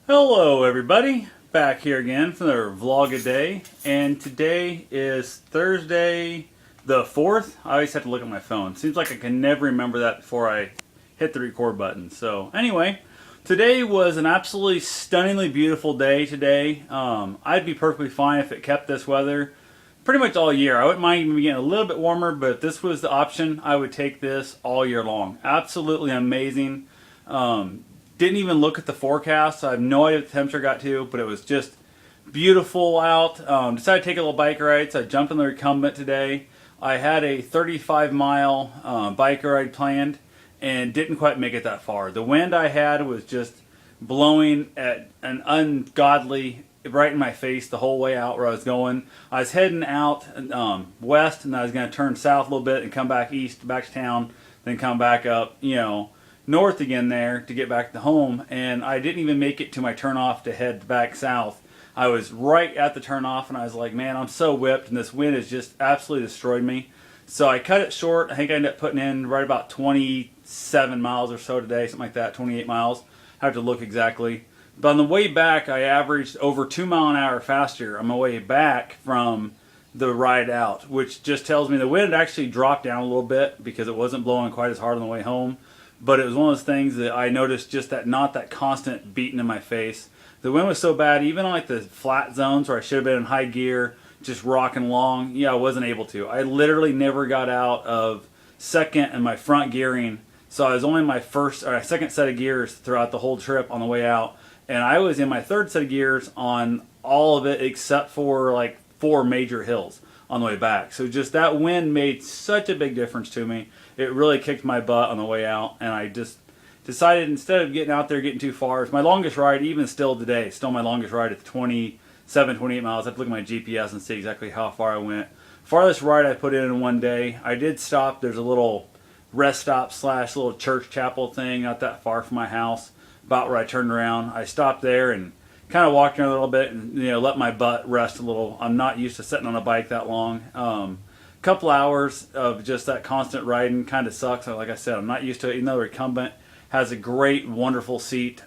Hello everybody, back here again for another vlog a day, and today is Thursday the 4th. I always have to look at my phone. Seems like I can never remember that before I hit the record button. So anyway, today was an absolutely stunningly beautiful day today. I'd be perfectly fine if it kept this weather pretty much all year. I wouldn't mind even getting a little bit warmer, but if this was the option, I would take this all year long. Absolutely amazing. Didn't even look at the forecast, so I have no idea what the temperature got to, but it was just beautiful out. Decided to take a little bike ride, so I jumped on the recumbent today. I had a 35-mile bike ride planned and didn't quite make it that far. The wind I had was just blowing at an ungodly right in my face the whole way out where I was going. I was heading out west, and I was going to turn south a little bit and come back east, back to town, then come back up, north again there to get back to home, and I didn't even make it to my turnoff to head back south. I was right at the turnoff, and I was like, man, I'm so whipped, and this wind has just absolutely destroyed me. So I cut it short. I think I ended up putting in right about 27 miles or so today, something like that, 28 miles. I have to look exactly. But on the way back, I averaged over 2 mile an hour faster on my way back from the ride out, which just tells me the wind actually dropped down a little bit because it wasn't blowing quite as hard on the way home. But it was one of those things that I noticed, just that not that constant beating in my face. The wind was so bad, even on like the flat zones where I should have been in high gear, just rocking along, I wasn't able to. I literally never got out of second and my front gearing, so I was only in my second set of gears throughout the whole trip on the way out, and I was in my third set of gears on all of it except for like 4 major hills on the way back. So just that wind made such a big difference to me. It really kicked my butt on the way out, and I just decided instead of getting out there getting too far, it's my longest ride even still today, still my longest ride at 27, 28 miles. I have to look at my GPS and see exactly how far I went. Farthest ride I put in one day. I did stop. There's a little rest stop / little church chapel thing not that far from my house, about where I turned around. I stopped there and kind of walked around a little bit and let my butt rest a little. I'm not used to sitting on a bike that long. Couple hours of just that constant riding kind of sucks. Like I said, I'm not used to it. Even though the recumbent has a great, wonderful seat,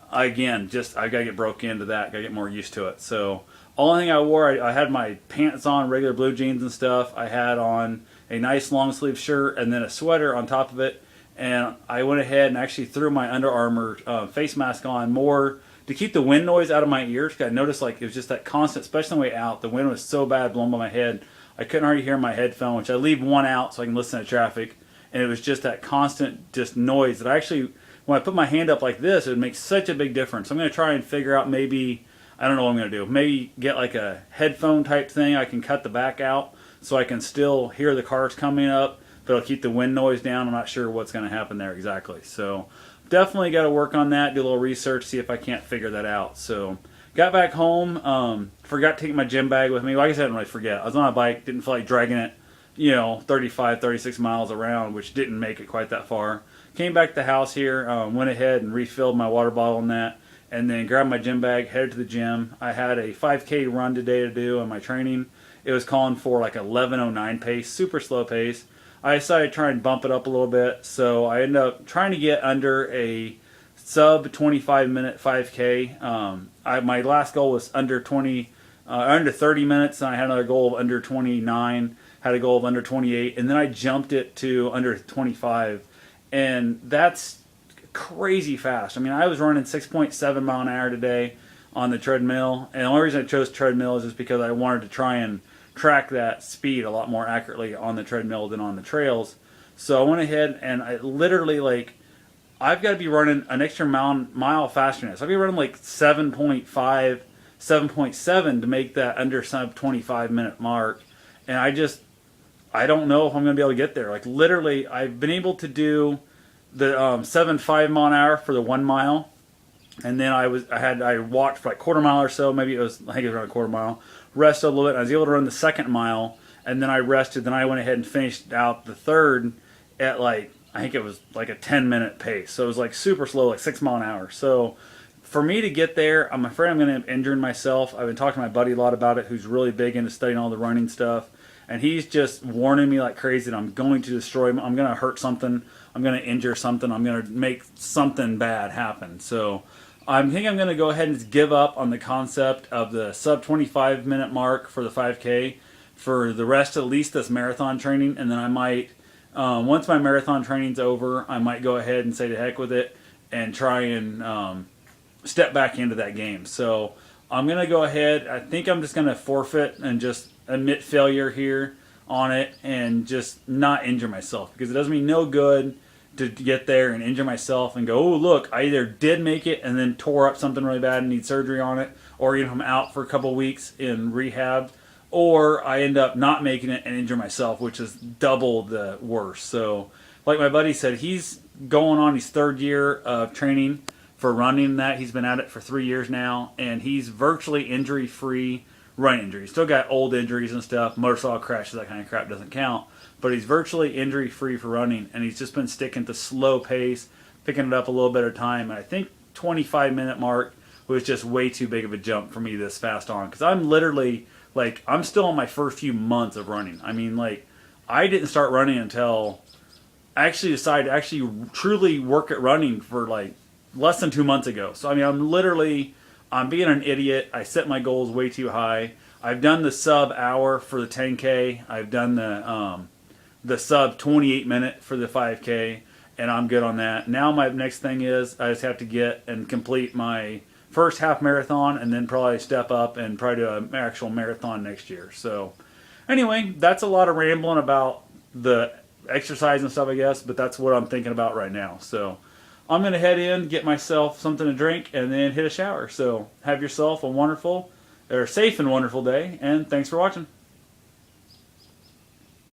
again, just I gotta get broke into that. Gotta get more used to it. So, only thing I wore, I had my pants on, regular blue jeans and stuff. I had on a nice long sleeve shirt and then a sweater on top of it. And I went ahead and actually threw my Under Armour face mask on more to keep the wind noise out of my ears. I noticed like it was just that constant, especially on the way out. The wind was so bad blowing by my head. I couldn't hardly hear my headphone, which I leave one out so I can listen to traffic. And it was just that constant just noise that I actually, when I put my hand up like this, it would make such a big difference. I'm going to try and figure out maybe, I don't know what I'm going to do, maybe get like a headphone type thing. I can cut the back out so I can still hear the cars coming up, but it'll keep the wind noise down. I'm not sure what's going to happen there exactly. So definitely got to work on that, do a little research, see if I can't figure that out. So got back home, forgot to take my gym bag with me. Like I said, I didn't really forget. I was on a bike, didn't feel like dragging it, 35, 36 miles around, which didn't make it quite that far. Came back to the house here, went ahead and refilled my water bottle in that, and then grabbed my gym bag, headed to the gym. I had a 5K run today to do on my training. It was calling for like 11:09 pace, super slow pace. I decided to try and bump it up a little bit, so I ended up trying to get under a sub 25-minute 5K. My last goal was under 30 minutes, and I had another goal of under 29, had a goal of under 28, and then I jumped it to under 25, and that's crazy fast. I mean, I was running 6.7 mile an hour today on the treadmill, and the only reason I chose treadmill is just because I wanted to try and track that speed a lot more accurately on the treadmill than on the trails. So I went ahead and I literally I've got to be running an extra mile faster than this. I'll be running like 7.5, 7.7 to make that under sub 25-minute mark. And I don't know if I'm going to be able to get there. Like literally, I've been able to do the 7.5 mile an hour for the 1 mile. And then I walked for like quarter mile or so. Maybe I think it was around a quarter mile. Rested a little bit. I was able to run the second mile. And then I rested. Then I went ahead and finished out the third at I think it was like a 10-minute pace. So it was like super slow, like 6 mile an hour. So for me to get there, I'm afraid I'm going to end up injuring myself. I've been talking to my buddy a lot about it, who's really big into studying all the running stuff. And he's just warning me like crazy that I'm going to destroy him. I'm going to hurt something. I'm going to injure something. I'm going to make something bad happen. So I think I'm going to go ahead and give up on the concept of the sub 25-minute mark for the 5K for the rest, at least this marathon training, and then I might, once my marathon training's over, I might go ahead and say to heck with it and try and step back into that game. So I'm going to go ahead. I think I'm just going to forfeit and just admit failure here on it and just not injure myself, because it does me no good to get there and injure myself and go, oh, look, I either did make it and then tore up something really bad and need surgery on it, or I'm out for a couple of weeks in rehab, or I end up not making it and injure myself, which is double the worst. So like my buddy said, he's going on his third year of training for running that. He's been at it for 3 years now, and he's virtually injury-free run injuries. Still got old injuries and stuff, motorcycle crashes, that kind of crap doesn't count. But he's virtually injury-free for running, and he's just been sticking to slow pace, picking it up a little bit at a time. And I think 25-minute mark was just way too big of a jump for me this fast on, because I'm literally, like, I'm still in my first few months of running. I mean, like, I didn't start running until I actually decided to actually truly work at running for, like, less than 2 months ago. So, I mean, I'm being an idiot. I set my goals way too high. I've done the sub hour for the 10K. I've done the sub 28 minute for the 5K, and I'm good on that. Now my next thing is I just have to get and complete my first half marathon, and then probably step up and probably do an actual marathon next year. So anyway, that's a lot of rambling about the exercise and stuff, I guess, but that's what I'm thinking about right now. So I'm going to head in, get myself something to drink, and then hit a shower. So have yourself a wonderful, or safe and wonderful day, and thanks for watching.